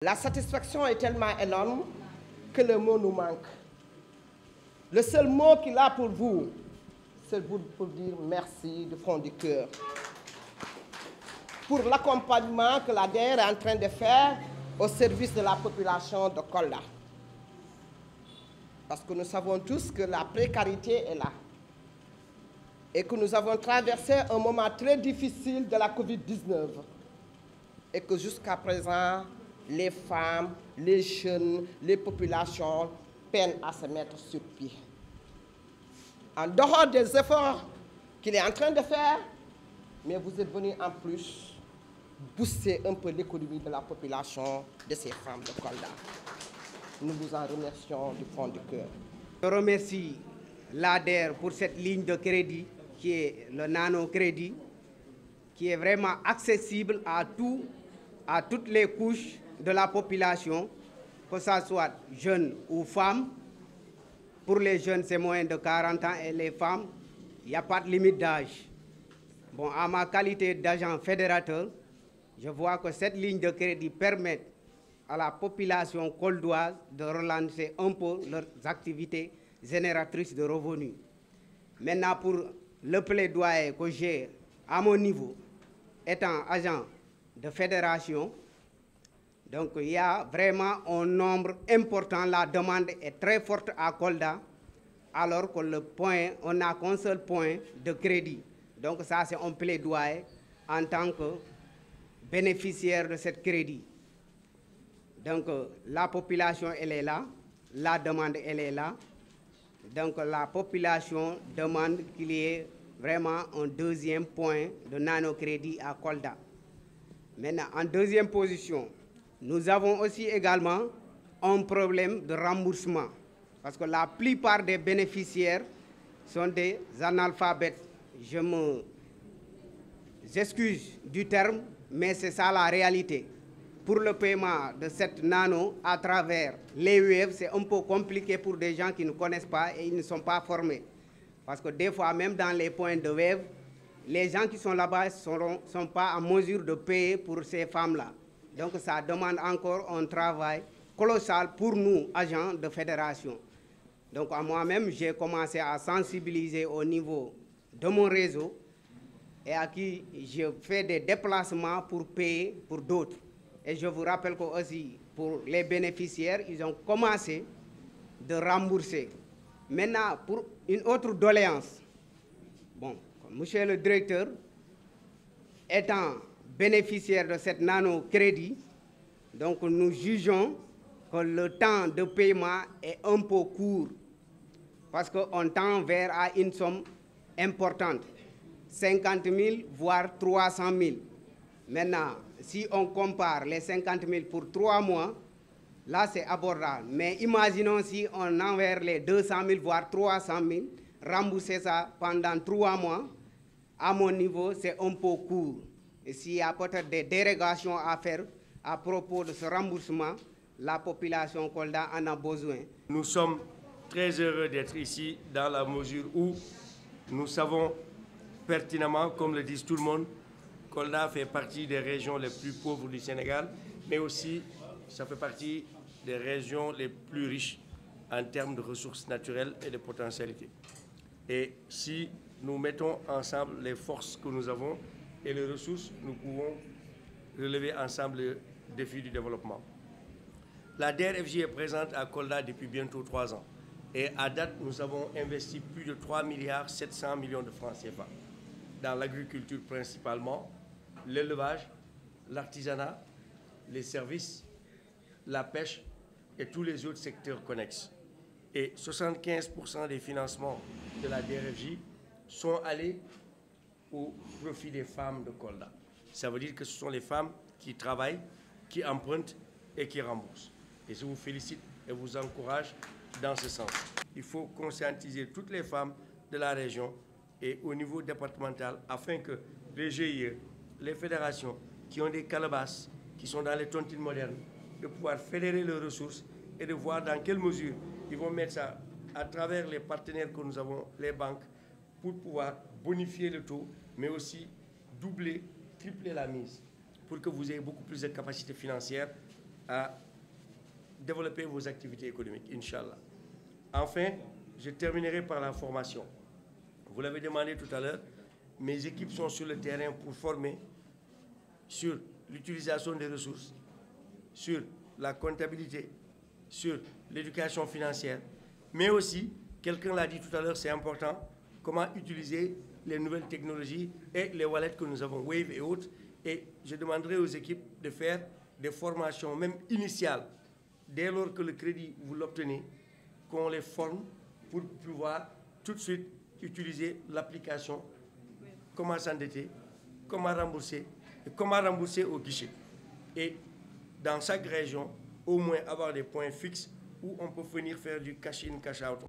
La satisfaction est tellement énorme que le mot nous manque. Le seul mot qu'il a pour vous, c'est pour dire merci du fond du cœur. Pour l'accompagnement que la DER est en train de faire au service de la population de Kolda. Parce que nous savons tous que la précarité est là. Et que nous avons traversé un moment très difficile de la Covid-19. Et que jusqu'à présent, les femmes, les jeunes, les populations peinent à se mettre sur pied. En dehors des efforts qu'il est en train de faire, mais vous êtes venus en plus booster un peu l'économie de la population de ces femmes de Kolda. Nous vous en remercions du fond du cœur. Je remercie l'ADER pour cette ligne de crédit qui est le nano-crédit, qui est vraiment accessible à toutes les couches de la population, que ce soit jeunes ou femmes. Pour les jeunes, c'est moins de 40 ans et les femmes, il n'y a pas de limite d'âge. Bon, à ma qualité d'agent fédérateur, je vois que cette ligne de crédit permet à la population coldoise de relancer un peu leurs activités génératrices de revenus. Maintenant, pour le plaidoyer que j'ai à mon niveau, étant agent de fédération, donc il y a vraiment un nombre important, la demande est très forte à Kolda, alors que on n'a qu'un seul point de crédit. Donc ça, c'est un plaidoyer en tant que bénéficiaire de ce crédit. Donc la population, elle est là, la demande, elle est là. Donc la population demande qu'il y ait vraiment un deuxième point de nano-crédit à Kolda. Maintenant, en deuxième position, nous avons aussi également un problème de remboursement. Parce que la plupart des bénéficiaires sont des analphabètes. Je m'excuse du terme, mais c'est ça la réalité. Pour le paiement de cette nano à travers les web, c'est un peu compliqué pour des gens qui ne connaissent pas et ils ne sont pas formés. Parce que des fois, même dans les points de web, les gens qui sont là-bas ne sont pas en mesure de payer pour ces femmes-là. Donc ça demande encore un travail colossal pour nous, agents de fédération. Donc à moi-même, j'ai commencé à sensibiliser au niveau de mon réseau et à qui je fais des déplacements pour payer pour d'autres. Et je vous rappelle que aussi pour les bénéficiaires, ils ont commencé de rembourser. Maintenant, pour une autre doléance, bon, monsieur le directeur, étant bénéficiaire de cette nano-crédit, donc nous jugeons que le temps de paiement est un peu court parce qu'on tend vers à une somme importante, 50 000 voire 300 000. Maintenant, si on compare les 50 000 pour 3 mois, là c'est abordable. Mais imaginons si on envers les 200 000 voire 300 000, rembourser ça pendant 3 mois, à mon niveau, c'est un peu court. Et s'il y a peut-être des dérogations à faire à propos de ce remboursement, la population Kolda en a besoin. Nous sommes très heureux d'être ici dans la mesure où nous savons pertinemment, comme le dit tout le monde, Kolda fait partie des régions les plus pauvres du Sénégal, mais aussi ça fait partie des régions les plus riches en termes de ressources naturelles et de potentialités. Et si nous mettons ensemble les forces que nous avons et les ressources, nous pouvons relever ensemble le défi du développement. La DER/FJ est présente à Kolda depuis bientôt 3 ans. Et à date, nous avons investi plus de 3,7 milliards de francs CFA dans l'agriculture principalement, l'élevage, l'artisanat, les services, la pêche et tous les autres secteurs connexes. Et 75% des financements de la DER/FJ sont allés au profit des femmes de Kolda. Ça veut dire que ce sont les femmes qui travaillent, qui empruntent et qui remboursent. Et je vous félicite et vous encourage dans ce sens. Il faut conscientiser toutes les femmes de la région et au niveau départemental afin que les GIE, les fédérations qui ont des calebasses, qui sont dans les tontines modernes, de pouvoir fédérer leurs ressources et de voir dans quelle mesure ils vont mettre ça à travers les partenaires que nous avons, les banques, pour pouvoir bonifier le taux, mais aussi doubler, tripler la mise, pour que vous ayez beaucoup plus de capacités financières à développer vos activités économiques, Inch'Allah. Enfin, je terminerai par la formation. Vous l'avez demandé tout à l'heure, mes équipes sont sur le terrain pour former sur l'utilisation des ressources, sur la comptabilité, sur l'éducation financière, mais aussi, quelqu'un l'a dit tout à l'heure, c'est important, comment utiliser les nouvelles technologies et les wallets que nous avons, Wave et autres. Et je demanderai aux équipes de faire des formations, même initiales, dès lors que le crédit, vous l'obtenez, qu'on les forme pour pouvoir tout de suite utiliser l'application, comment s'endetter, comment rembourser, et comment rembourser au guichet. Et dans chaque région, au moins avoir des points fixes où on peut venir faire du cash-in, cash-out.